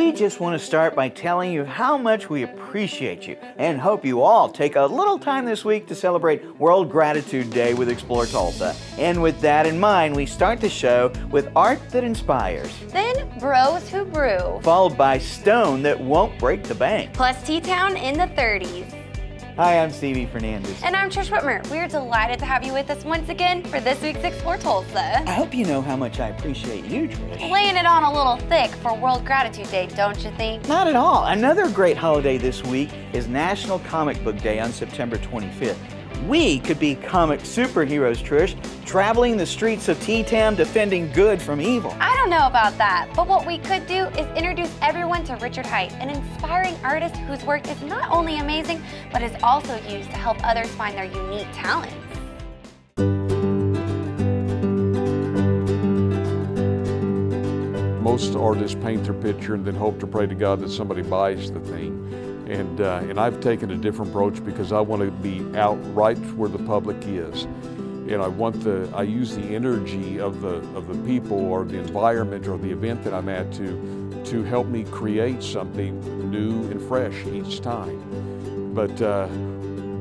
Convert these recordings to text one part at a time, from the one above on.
We just want to start by telling you how much we appreciate you and hope you all take a little time this week to celebrate World Gratitude Day with Explore Tulsa. And with that in mind, we start the show with art that inspires. Then Bros Who Brew. Followed by Stone That Won't Break the Bank. Plus T-Town in the 30s. Hi, I'm Stevie Fernandez. And I'm Trish Whitmer. We're delighted to have you with us once again for this week's Explore Tulsa. I hope you know how much I appreciate you, Trish. Laying it on a little thick for World Gratitude Day, don't you think? Not at all. Another great holiday this week is National Comic Book Day on September 25th. We could be comic superheroes, Trish, traveling the streets of T-Town defending good from evil. I don't know about that, but what we could do is introduce everyone to Richard Hight, an inspiring artist whose work is not only amazing, but is also used to help others find their unique talents. Most artists paint their picture and then hope to pray to God that somebody buys the thing. And I've taken a different approach because I want to be out right where the public is. And I use the energy of the people or the environment or the event that I'm at to help me create something new and fresh each time. But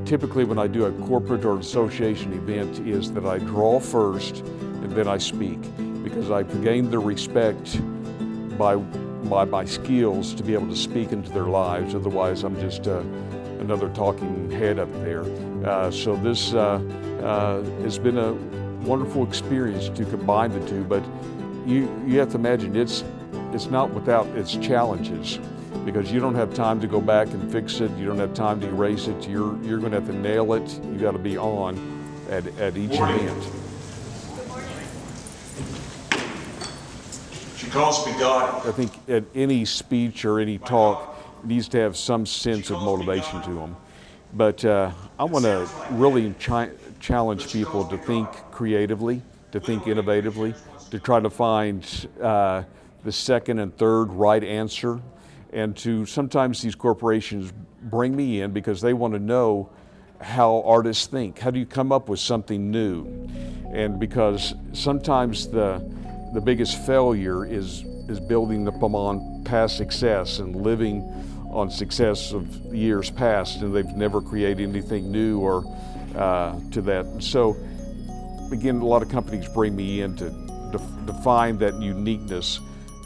typically when I do a corporate or association event is that I draw first and then I speak, because I've gained the respect by my skills to be able to speak into their lives. Otherwise, I'm just another talking head up there. So this has been a wonderful experience to combine the two, but you have to imagine it's not without its challenges, because you don't have time to go back and fix it. You don't have time to erase it. You're going to have to nail it. You got to be on at each event. She calls me God. I think at any speech or any talk needs to have some sense of motivation to them. But I want to really challenge people to think creatively, to think innovatively, to try to find the second and third right answer. And to sometimes these corporations bring me in because they want to know how artists think. How do you come up with something new? And because sometimes the biggest failure is building upon past success and living on success of years past, and they've never created anything new or to that. And so, again, a lot of companies bring me in to find that uniqueness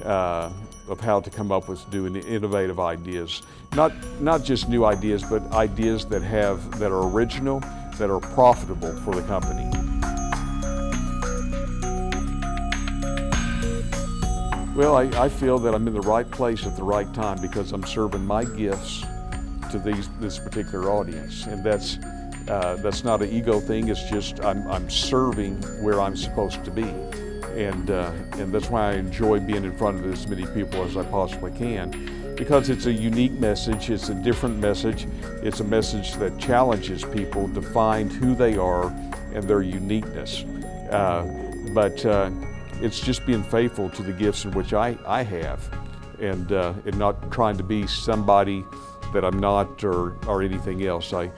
of how to come up with doing innovative ideas. Not just new ideas, but ideas that are original, that are profitable for the company. Well, I feel that I'm in the right place at the right time because I'm serving my gifts to this particular audience, and that's not an ego thing. It's just I'm serving where I'm supposed to be, and that's why I enjoy being in front of as many people as I possibly can, because it's a unique message. It's a different message. It's a message that challenges people to find who they are and their uniqueness. It's just being faithful to the gifts in which I have, and not trying to be somebody that I'm not or anything else. I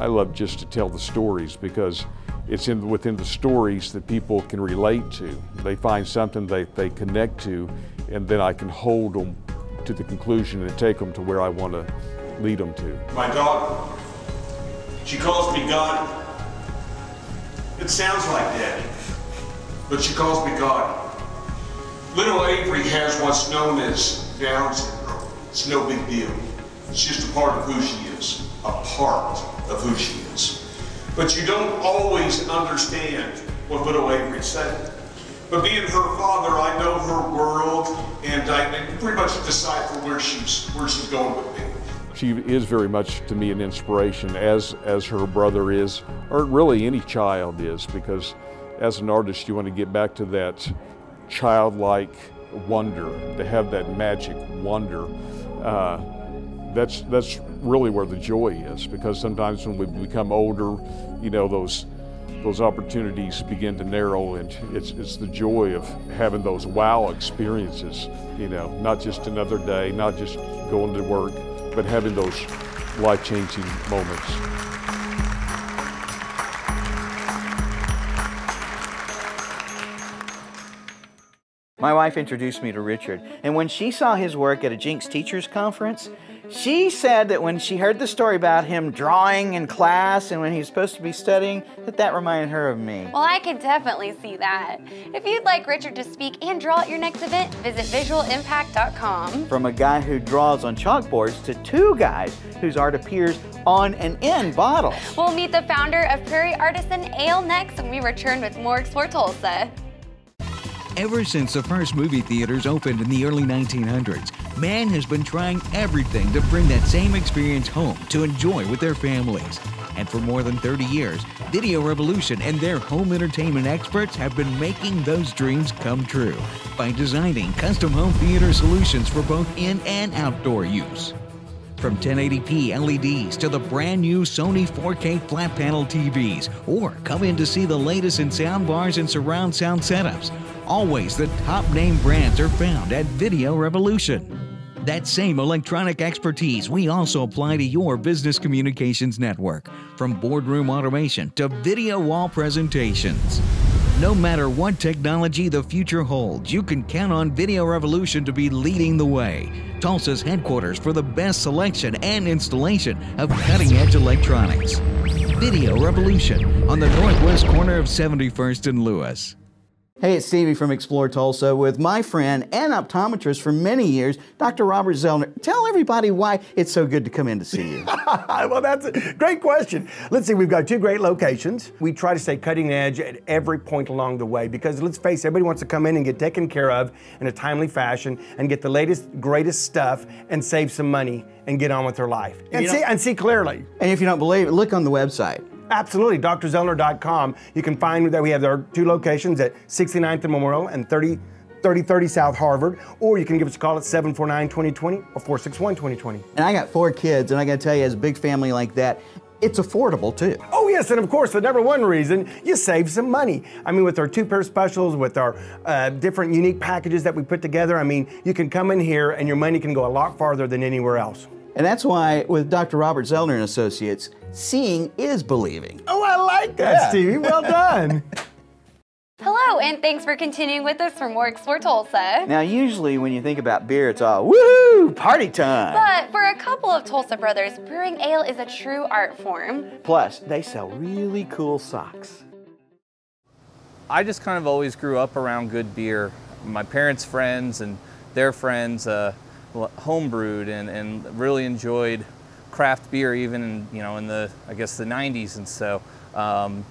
love just to tell the stories, because it's within the stories that people can relate to. They find something they connect to, and then I can hold them to the conclusion and take them to where I want to lead them to. My daughter, she calls me God. It sounds like that, but she calls me God. Little Avery has what's known as Down syndrome. It's no big deal. It's just a part of who she is, a part of who she is. But you don't always understand what little Avery said. But being her father, I know her world, and I can pretty much decipher where she's going with me. She is very much to me an inspiration, as her brother is, or really any child is, because as an artist you want to get back to that childlike wonder, to have that magic wonder. That's really where the joy is, because sometimes when we become older, you know, those opportunities begin to narrow, and it's the joy of having those wow experiences, you know, not just another day, not just going to work, but having those life-changing moments. My wife introduced me to Richard, and when she saw his work at a Jinx Teachers Conference, she said that when she heard the story about him drawing in class and when he was supposed to be studying, that reminded her of me. Well, I can definitely see that. If you'd like Richard to speak and draw at your next event, visit visualimpact.com. From a guy who draws on chalkboards to two guys whose art appears on and in bottles. We'll meet the founder of Prairie Artisan Ale next when we return with more Explore Tulsa. Ever since the first movie theaters opened in the early 1900s, man has been trying everything to bring that same experience home to enjoy with their families. And for more than 30 years, Video Revolution and their home entertainment experts have been making those dreams come true by designing custom home theater solutions for both in and outdoor use. From 1080p LEDs to the brand new Sony 4K flat panel TVs, or come in to see the latest in sound bars and surround sound setups. Always the top name brands are found at Video Revolution. That same electronic expertise we also apply to your business communications network, from boardroom automation to video wall presentations. No matter what technology the future holds, you can count on Video Revolution to be leading the way. Tulsa's headquarters for the best selection and installation of cutting-edge electronics. Video Revolution on the northwest corner of 71st and Lewis. Hey, it's Stevie from Explore Tulsa with my friend and optometrist for many years, Dr. Robert Zellner. Tell everybody why it's so good to come in to see you. Well, that's a great question. Let's see, we've got two great locations. We try to stay cutting edge at every point along the way because let's face it, everybody wants to come in and get taken care of in a timely fashion and get the latest, greatest stuff and save some money and get on with their life. And see clearly. And if you don't believe it, look on the website. Absolutely, drzellner.com. You can find that we have our two locations at 69th and Memorial and 3030 South Harvard, or you can give us a call at 749-2020 or 461-2020. And I got 4 kids, and I gotta tell you, as a big family like that, it's affordable too. Oh yes, and of course, the number one reason, you save some money. I mean, with our 2-pair specials, with our different unique packages that we put together, I mean, you can come in here and your money can go a lot farther than anywhere else. And that's why with Dr. Robert Zellner and Associates, seeing is believing. Oh, I like that, Stevie. Well done. Hello, and thanks for continuing with us for more Explore Tulsa. Now, usually when you think about beer, it's all woohoo, party time. But for a couple of Tulsa brothers, brewing ale is a true art form. Plus, they sell really cool socks. I just kind of always grew up around good beer. My parents' friends and their friends homebrewed and really enjoyed craft beer even in the I guess the 90s, and so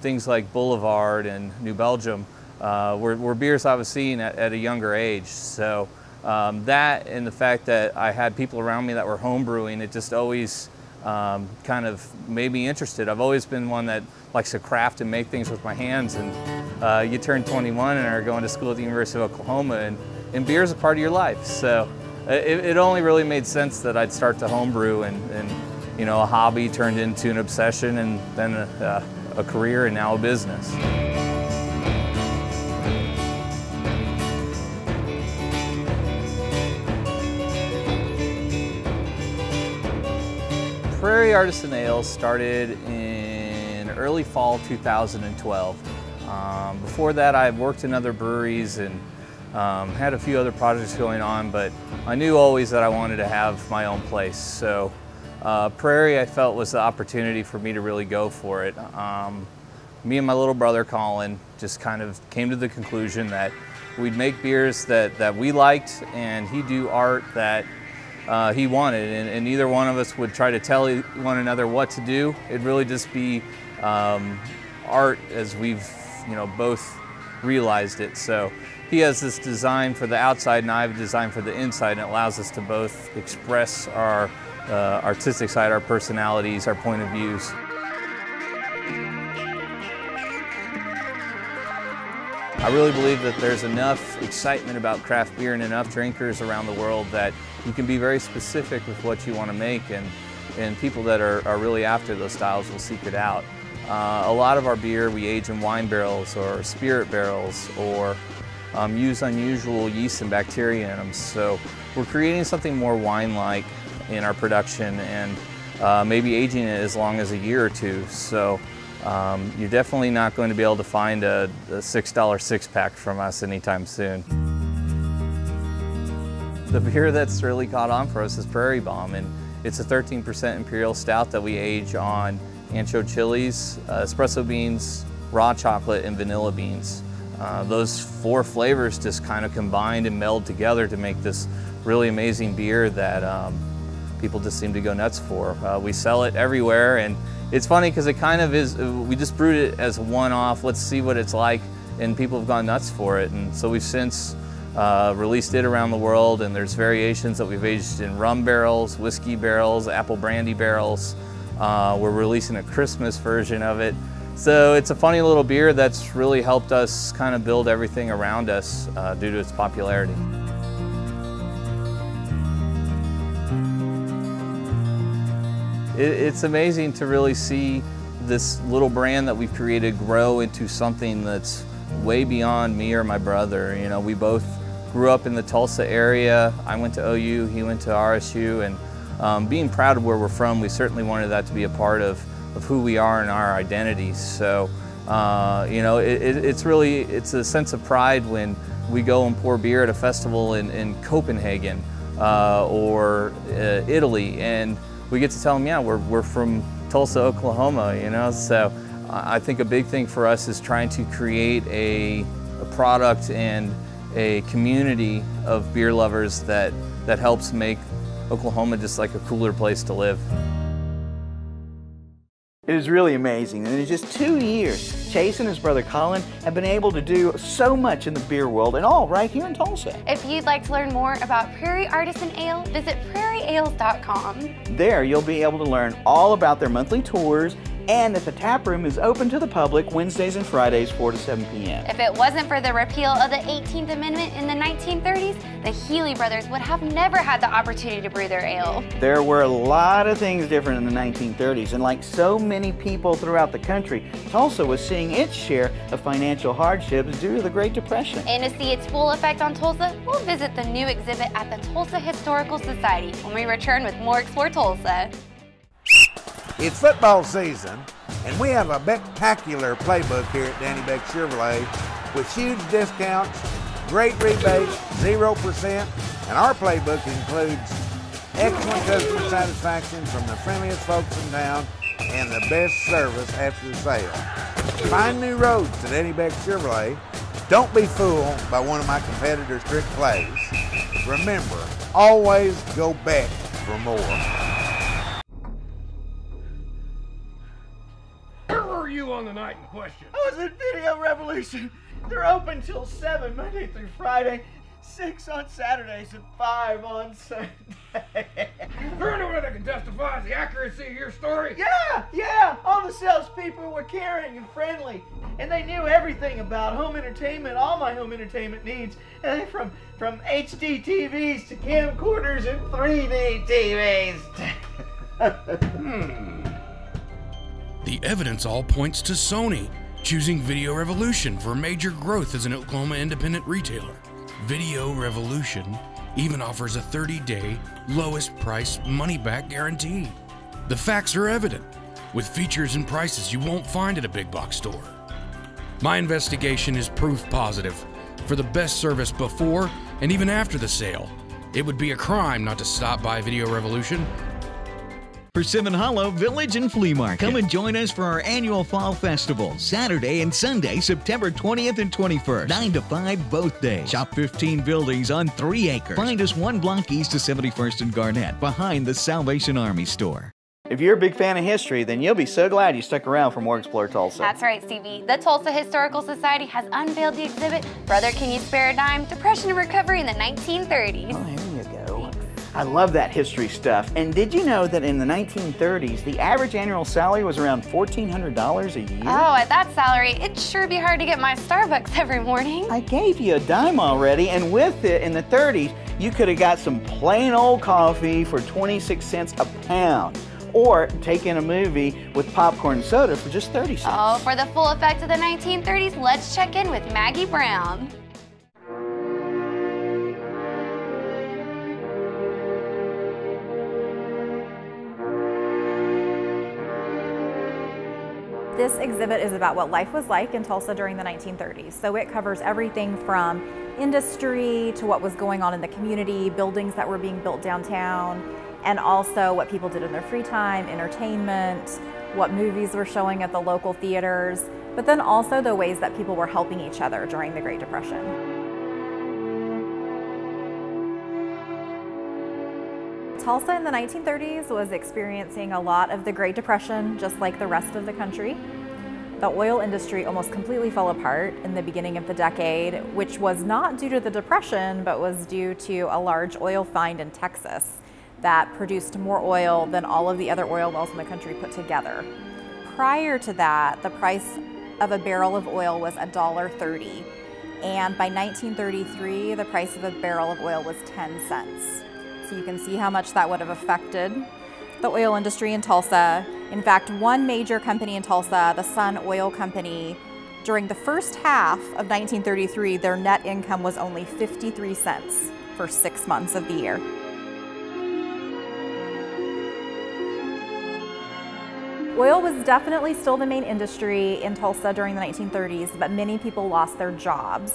things like Boulevard and New Belgium were beers I was seeing at a younger age. So that and the fact that I had people around me that were homebrewing, it just always kind of made me interested. I've always been one that likes to craft and make things with my hands, and you turn 21 and are going to school at the University of Oklahoma, and beer is a part of your life. So it only really made sense that I'd start to homebrew, and a hobby turned into an obsession, and then a career, and now a business. Prairie Artisan Ales started in early fall 2012. Before that, I had worked in other breweries and had a few other projects going on, but I knew always that I wanted to have my own place. So Prairie, I felt, was the opportunity for me to really go for it. Me and my little brother Colin just kind of came to the conclusion that we'd make beers that we liked, and he'd do art that he wanted, and neither one of us would try to tell one another what to do. It'd really just be art as we've both realized it. So he has this design for the outside, and I have a design for the inside, and it allows us to both express our artistic side, our personalities, our point of views. I really believe that there's enough excitement about craft beer and enough drinkers around the world that you can be very specific with what you want to make, and people that are really after those styles will seek it out. A lot of our beer we age in wine barrels or spirit barrels, or use unusual yeast and bacteria in them. So we're creating something more wine-like in our production, and maybe aging it as long as a year or two. So you're definitely not going to be able to find a $6 six-pack from us anytime soon. The beer that's really caught on for us is Prairie Bomb, and it's a 13% imperial stout that we age on ancho chilies, espresso beans, raw chocolate, and vanilla beans. Those 4 flavors just kind of combined and meld together to make this really amazing beer that people just seem to go nuts for. We sell it everywhere, and it's funny because it kind of is, we just brewed it as a one-off, let's see what it's like, and people have gone nuts for it. And so we've since released it around the world, and there's variations that we've aged in rum barrels, whiskey barrels, apple brandy barrels. We're releasing a Christmas version of it. So it's a funny little beer that's really helped us kind of build everything around us due to its popularity. It's amazing to really see this little brand that we've created grow into something that's way beyond me or my brother. You know, we both grew up in the Tulsa area. I went to OU, he went to RSU, and being proud of where we're from, we certainly wanted that to be a part of who we are and our identities. So, you know, it's a sense of pride when we go and pour beer at a festival in Copenhagen or Italy, and we get to tell them, yeah, we're from Tulsa, Oklahoma, you know. So I think a big thing for us is trying to create a product and a community of beer lovers that helps make Oklahoma just like a cooler place to live. It is really amazing, and in just 2 years, Chase and his brother Colin have been able to do so much in the beer world, and all right here in Tulsa. If you'd like to learn more about Prairie Artisan Ale, visit prairieales.com. There, you'll be able to learn all about their monthly tours, and that the tap room is open to the public Wednesdays and Fridays, 4 to 7 p.m. If it wasn't for the repeal of the 18th Amendment in the 1930s, the Healey Brothers would have never had the opportunity to brew their ale. There were a lot of things different in the 1930s, and like so many people throughout the country, Tulsa was seeing its share of financial hardships due to the Great Depression. And to see its full effect on Tulsa, we'll visit the new exhibit at the Tulsa Historical Society when we return with more Explore Tulsa. It's football season, and we have a spectacular playbook here at Danny Beck Chevrolet with huge discounts, great rebates, 0%, and our playbook includes excellent customer satisfaction from the friendliest folks in town and the best service after the sale. Find new roads to Danny Beck Chevrolet. Don't be fooled by one of my competitors' trick plays. Remember, always go back for more. You on the night in question? I was at Video Revolution. They're open till 7 Monday through Friday, 6 on Saturdays, and 5 on Sunday. Is there anyone that can testify to the accuracy of your story? Yeah. All the salespeople were caring and friendly, and they knew everything about home entertainment, all my home entertainment needs, and from HD TVs to camcorders and 3D TVs. The evidence all points to Sony choosing Video Revolution for major growth as an Oklahoma independent retailer. Video Revolution even offers a 30-day lowest price money-back guarantee. The facts are evident, with features and prices you won't find at a big box store. My investigation is proof positive for the best service before and even after the sale. It would be a crime not to stop by Video Revolution. Persimmon Hollow Village and Flea Market. Come and join us for our annual Fall Festival, Saturday and Sunday, September 20th and 21st, 9 to 5 both days. Shop 15 buildings on 3 acres. Find us 1 block east of 71st and Garnett, behind the Salvation Army store. If you're a big fan of history, then you'll be so glad you stuck around for more Explore Tulsa. That's right, Stevie. The Tulsa Historical Society has unveiled the exhibit, Brother, Can You Spare a Dime? Depression and Recovery in the 1930s. Oh, here you go. I love that history stuff. And did you know that in the 1930s, the average annual salary was around $1,400 a year? Oh, at that salary, it'd sure be hard to get my Starbucks every morning. I gave you a dime already, and with it, in the 30s, you could have got some plain old coffee for 26 cents a pound. Or take in a movie with popcorn and soda for just 30 cents. Oh, for the full effect of the 1930s, let's check in with Maggie Brown. This exhibit is about what life was like in Tulsa during the 1930s. So it covers everything from industry to what was going on in the community, buildings that were being built downtown, and also what people did in their free time, entertainment, what movies were showing at the local theaters, but then also the ways that people were helping each other during the Great Depression. Tulsa in the 1930s was experiencing a lot of the Great Depression, just like the rest of the country. The oil industry almost completely fell apart in the beginning of the decade, which was not due to the Depression, but was due to a large oil find in Texas that produced more oil than all of the other oil wells in the country put together. Prior to that, the price of a barrel of oil was $1.30, and by 1933, the price of a barrel of oil was 10 cents. So you can see how much that would have affected the oil industry in Tulsa. In fact, one major company in Tulsa, the Sun Oil Company, during the first half of 1933, their net income was only 53 cents for 6 months of the year. Oil was definitely still the main industry in Tulsa during the 1930s, but many people lost their jobs.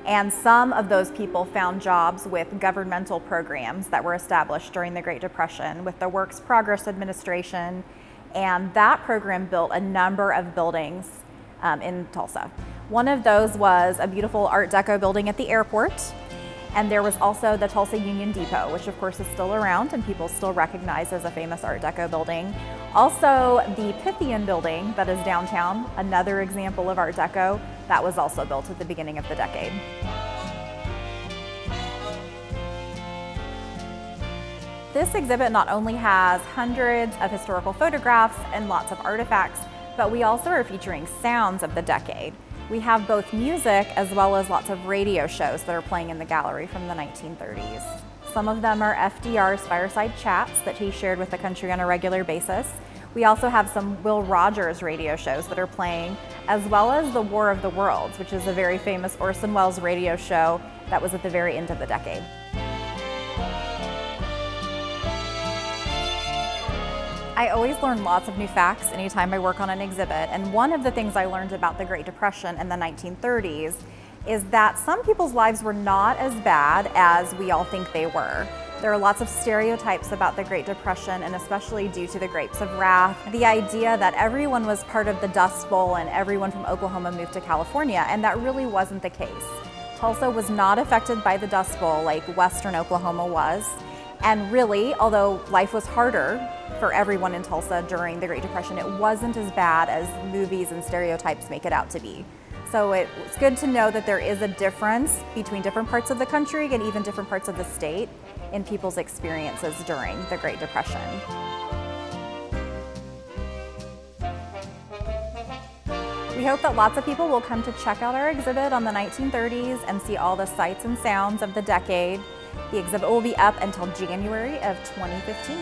And some of those people found jobs with governmental programs that were established during the Great Depression with the Works Progress Administration, and that program built a number of buildings in Tulsa. One of those was a beautiful Art Deco building at the airport, and there was also the Tulsa Union Depot, which of course is still around and people still recognize as a famous Art Deco building. Also the Pythian building that is downtown, another example of Art Deco, that was also built at the beginning of the decade. This exhibit not only has hundreds of historical photographs and lots of artifacts, but we also are featuring sounds of the decade. We have both music as well as lots of radio shows that are playing in the gallery from the 1930s. Some of them are FDR's fireside chats that he shared with the country on a regular basis. We also have some Will Rogers radio shows that are playing, as well as the War of the Worlds, which is a very famous Orson Welles radio show that was at the very end of the decade. I always learn lots of new facts anytime I work on an exhibit, and one of the things I learned about the Great Depression in the 1930s is that some people's lives were not as bad as we all think they were. There are lots of stereotypes about the Great Depression, and especially due to the Grapes of Wrath, the idea that everyone was part of the Dust Bowl and everyone from Oklahoma moved to California, and that really wasn't the case. Tulsa was not affected by the Dust Bowl like Western Oklahoma was, and really, although life was harder for everyone in Tulsa during the Great Depression, it wasn't as bad as movies and stereotypes make it out to be. So it's good to know that there is a difference between different parts of the country and even different parts of the state in people's experiences during the Great Depression. We hope that lots of people will come to check out our exhibit on the 1930s and see all the sights and sounds of the decade. The exhibit will be up until January of 2015.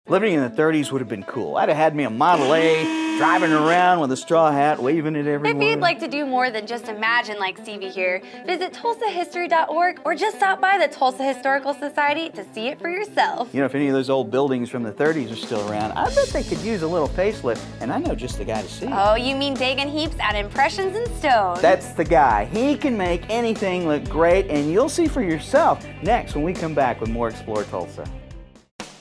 Living in the 30s would have been cool. I'd have had me a Model A, driving around with a straw hat, waving at everyone. If you'd like to do more than just imagine like Stevie here, visit TulsaHistory.org or just stop by the Tulsa Historical Society to see it for yourself. You know, if any of those old buildings from the 30s are still around, I bet they could use a little facelift, and I know just the guy to see. Oh, you mean Dagan Heaps at Impressions in Stone. That's the guy. He can make anything look great, and you'll see for yourself next when we come back with more Explore Tulsa.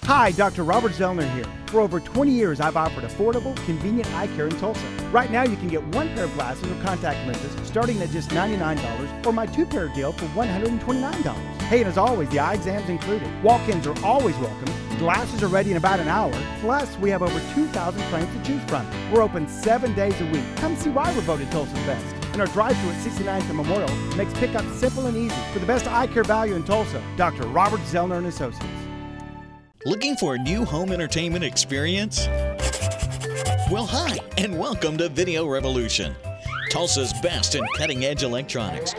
Hi, Dr. Robert Zellner here. For over 20 years, I've offered affordable, convenient eye care in Tulsa. Right now, you can get one pair of glasses or contact lenses starting at just $99, or my two-pair deal for $129. Hey, and as always, the eye exam's included. Walk-ins are always welcome. Glasses are ready in about an hour. Plus, we have over 2,000 frames to choose from. We're open 7 days a week. Come see why we're voted Tulsa's best. And our drive-thru at 69th and Memorial makes pickup simple and easy. For the best eye care value in Tulsa, Dr. Robert Zellner and Associates. Looking for a new home entertainment experience? Well, hi, and welcome to Video Revolution, Tulsa's best in cutting-edge electronics.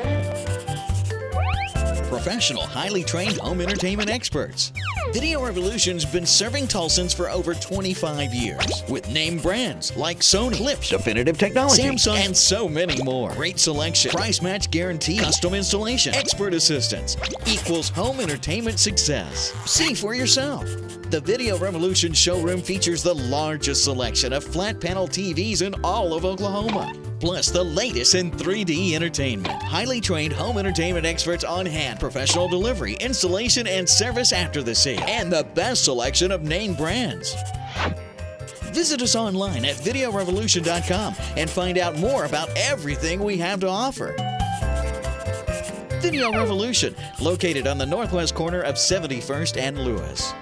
Professional, highly trained home entertainment experts. Video Revolution's been serving Tulsans for over 25 years with name brands like Sony, Clips, Definitive Technology, Samsung, and so many more. Great selection, price match guarantee, custom installation, expert assistance equals home entertainment success. See for yourself. The Video Revolution showroom features the largest selection of flat panel TVs in all of Oklahoma. Plus the latest in 3D entertainment. Highly trained home entertainment experts on hand. Professional delivery, installation, and service after the sale. And the best selection of name brands. Visit us online at videorevolution.com and find out more about everything we have to offer. Video Revolution, located on the northwest corner of 71st and Lewis.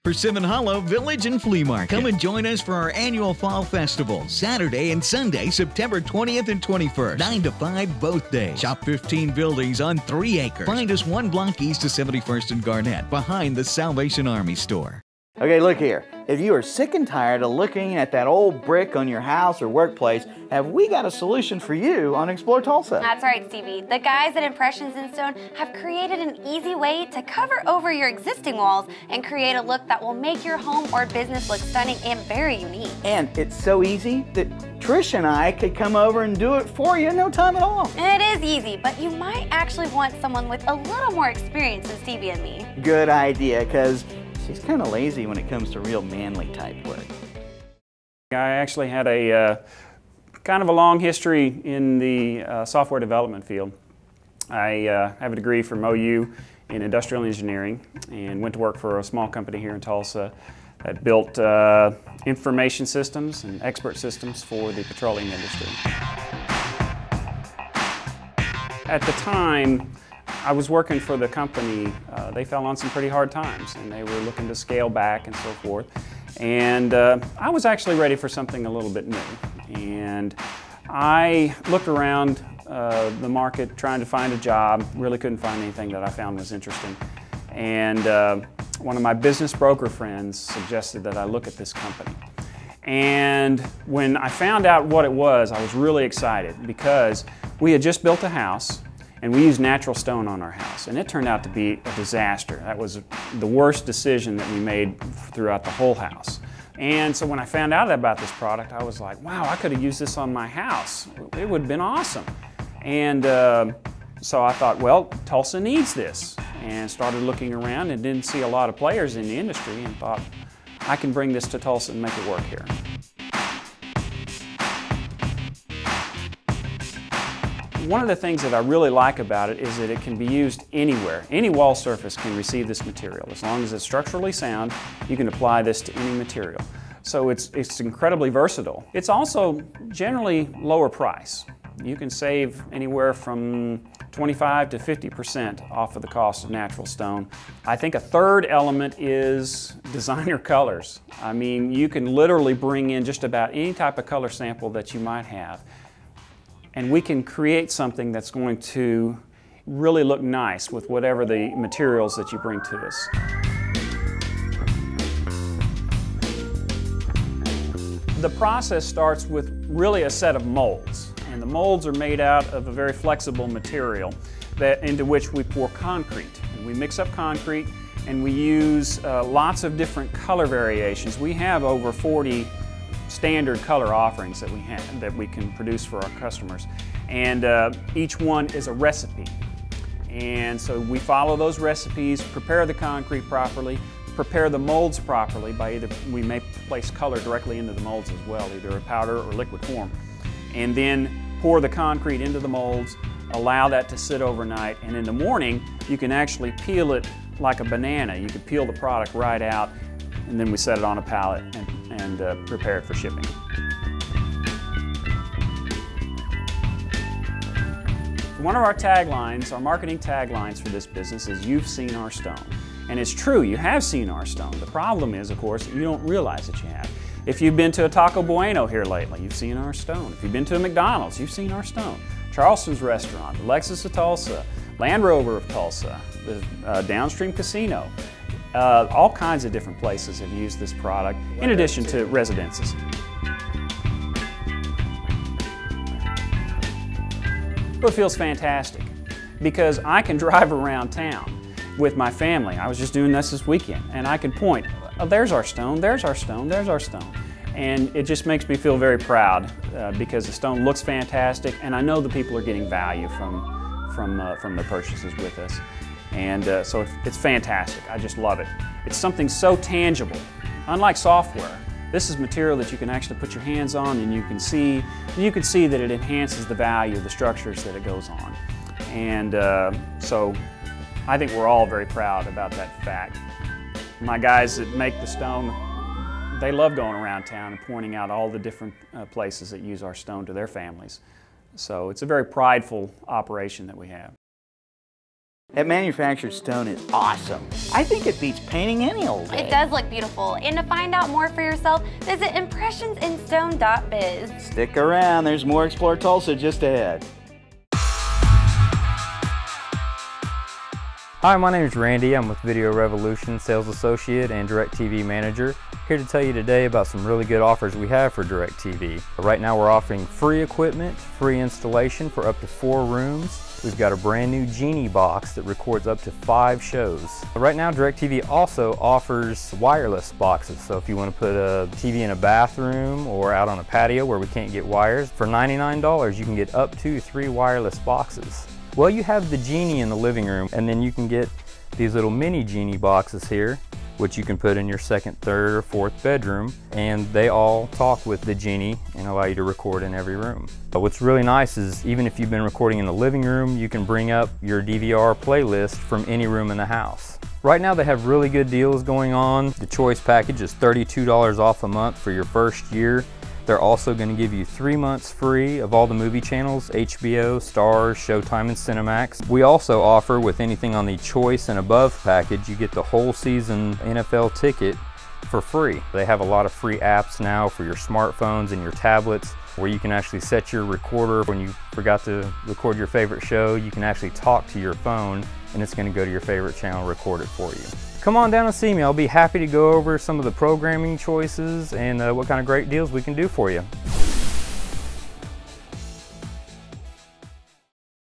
Persimmon Hollow Village and Flea Market. Come and join us for our annual Fall Festival, Saturday and Sunday, September 20th and 21st, 9 to 5 both days. Shop 15 buildings on 3 acres. Find us 1 block east of 71st and Garnett, behind the Salvation Army store. Okay, look here. If you are sick and tired of looking at that old brick on your house or workplace, have we got a solution for you on Explore Tulsa? That's right, Stevie. The guys at Impressions in Stone have created an easy way to cover over your existing walls and create a look that will make your home or business look stunning and very unique. And it's so easy that Trish and I could come over and do it for you in no time at all. And it is easy, but you might actually want someone with a little more experience than Stevie and me. Good idea, because she's kind of lazy when it comes to real manly type work. I actually had a kind of a long history in the software development field. I have a degree from OU in industrial engineering and went to work for a small company here in Tulsa that built information systems and expert systems for the petroleum industry. At the time, I was working for the company. They fell on some pretty hard times and they were looking to scale back and so forth. And I was actually ready for something a little bit new. And I looked around the market trying to find a job, really couldn't find anything that I found was interesting. And one of my business broker friends suggested that I look at this company. And when I found out what it was, I was really excited because we had just built a house and we used natural stone on our house, and it turned out to be a disaster. That was the worst decision that we made throughout the whole house. And so when I found out about this product, I was like, wow, I could have used this on my house. It would have been awesome. And so I thought, well, Tulsa needs this, and started looking around and didn't see a lot of players in the industry and thought, I can bring this to Tulsa and make it work here. One of the things that I really like about it is that it can be used anywhere. Any wall surface can receive this material. As long as it's structurally sound, you can apply this to any material. So it's incredibly versatile. It's also generally lower price. You can save anywhere from 25 to 50% off of the cost of natural stone. I think a third element is designer colors. I mean, you can literally bring in just about any type of color sample that you might have, and we can create something that's going to really look nice with whatever the materials that you bring to us. The process starts with really a set of molds, and the molds are made out of a very flexible material into which we pour concrete. And we mix up concrete and we use lots of different color variations. We have over 40 standard color offerings that we can produce for our customers, and each one is a recipe. And so we follow those recipes, prepare the concrete properly, prepare the molds properly by we may place color directly into the molds as well, either a powder or liquid form, and then pour the concrete into the molds, allow that to sit overnight, and in the morning you can actually peel it like a banana. You can peel the product right out, and then we set it on a pallet and prepare it for shipping. One of our taglines, our marketing taglines for this business is, "You've seen our stone." And it's true, you have seen our stone. The problem is, of course, that you don't realize that you have. If you've been to a Taco Bueno here lately, you've seen our stone. If you've been to a McDonald's, you've seen our stone. Charleston's Restaurant, the Lexus of Tulsa, Land Rover of Tulsa, the Downstream Casino. All kinds of different places have used this product, in addition to residences. It feels fantastic because I can drive around town with my family. I was just doing this weekend, and I can point, oh, there's our stone, there's our stone, there's our stone. And it just makes me feel very proud because the stone looks fantastic, and I know the people are getting value from the purchases with us. And so it's fantastic. I just love it. It's something so tangible. Unlike software, this is material that you can actually put your hands on, and you can see that it enhances the value of the structures that it goes on. And so I think we're all very proud about that fact. My guys that make the stone, they love going around town and pointing out all the different places that use our stone to their families. So it's a very prideful operation that we have. That manufactured stone is awesome. I think it beats painting any old day. It does look beautiful. And to find out more for yourself, visit impressionsinstone.biz. Stick around, there's more Explore Tulsa just ahead. Hi, my name is Randy. I'm with Video Revolution, Sales Associate and DirecTV Manager. Here to tell you today about some really good offers we have for DirecTV. Right now we're offering free equipment, free installation for up to 4 rooms. We've got a brand new Genie box that records up to 5 shows. Right now DirecTV also offers wireless boxes. So if you want to put a TV in a bathroom or out on a patio where we can't get wires, for $99 you can get up to 3 wireless boxes. Well, you have the Genie in the living room, and then you can get these little mini Genie boxes here, which you can put in your second, third, or fourth bedroom, and they all talk with the Genie and allow you to record in every room. But what's really nice is even if you've been recording in the living room, you can bring up your DVR playlist from any room in the house. Right now they have really good deals going on. The Choice package is $32 off a month for your first year. They're also going to give you 3 months free of all the movie channels, HBO, Starz, Showtime, and Cinemax. We also offer, with anything on the Choice and above package, you get the whole season NFL ticket for free. They have a lot of free apps now for your smartphones and your tablets where you can actually set your recorder. When you forgot to record your favorite show, you can actually talk to your phone and it's going to go to your favorite channel, record it for you. Come on down and see me. I'll be happy to go over some of the programming choices and what kind of great deals we can do for you.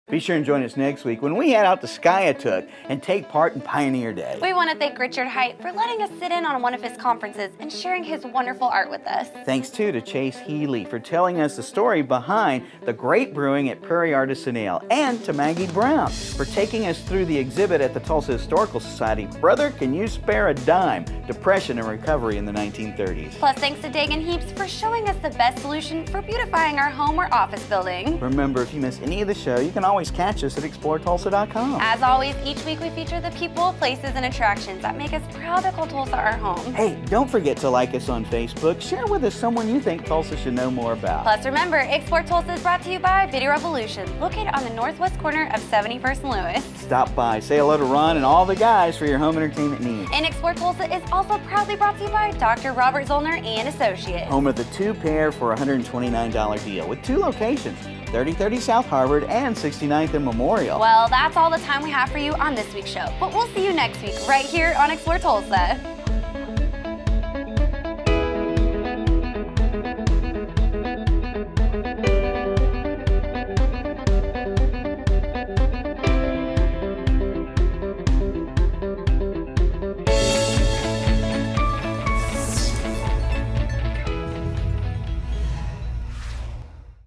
Be sure and join us next week when we head out to Skiatook and take part in Pioneer Day. We want to thank Richard Hight for letting us sit in on one of his conferences and sharing his wonderful art with us. Thanks too to Chase Healey for telling us the story behind the great brewing at Prairie Artisan Ale, and to Maggie Brown for taking us through the exhibit at the Tulsa Historical Society, Brother, Can You Spare a Dime? Depression and Recovery in the 1930s. Plus thanks to Dagan Heaps for showing us the best solution for beautifying our home or office building. Remember, if you miss any of the show, you can always catch us at ExploreTulsa.com. As always, each week we feature the people, places, and attractions that make us proud to call Tulsa our home. Hey, don't forget to like us on Facebook. Share with us someone you think Tulsa should know more about. Plus remember, Explore Tulsa is brought to you by Video Revolution, located on the northwest corner of 71st and Lewis. Stop by, say hello to Ron and all the guys for your home entertainment needs. And Explore Tulsa is also proudly brought to you by Dr. Robert Zollner and Associates. Home of the 2-pair for a $129 deal with 2 locations, 3030 South Harvard and 69th and Memorial. Well, that's all the time we have for you on this week's show, but we'll see you next week right here on Explore Tulsa.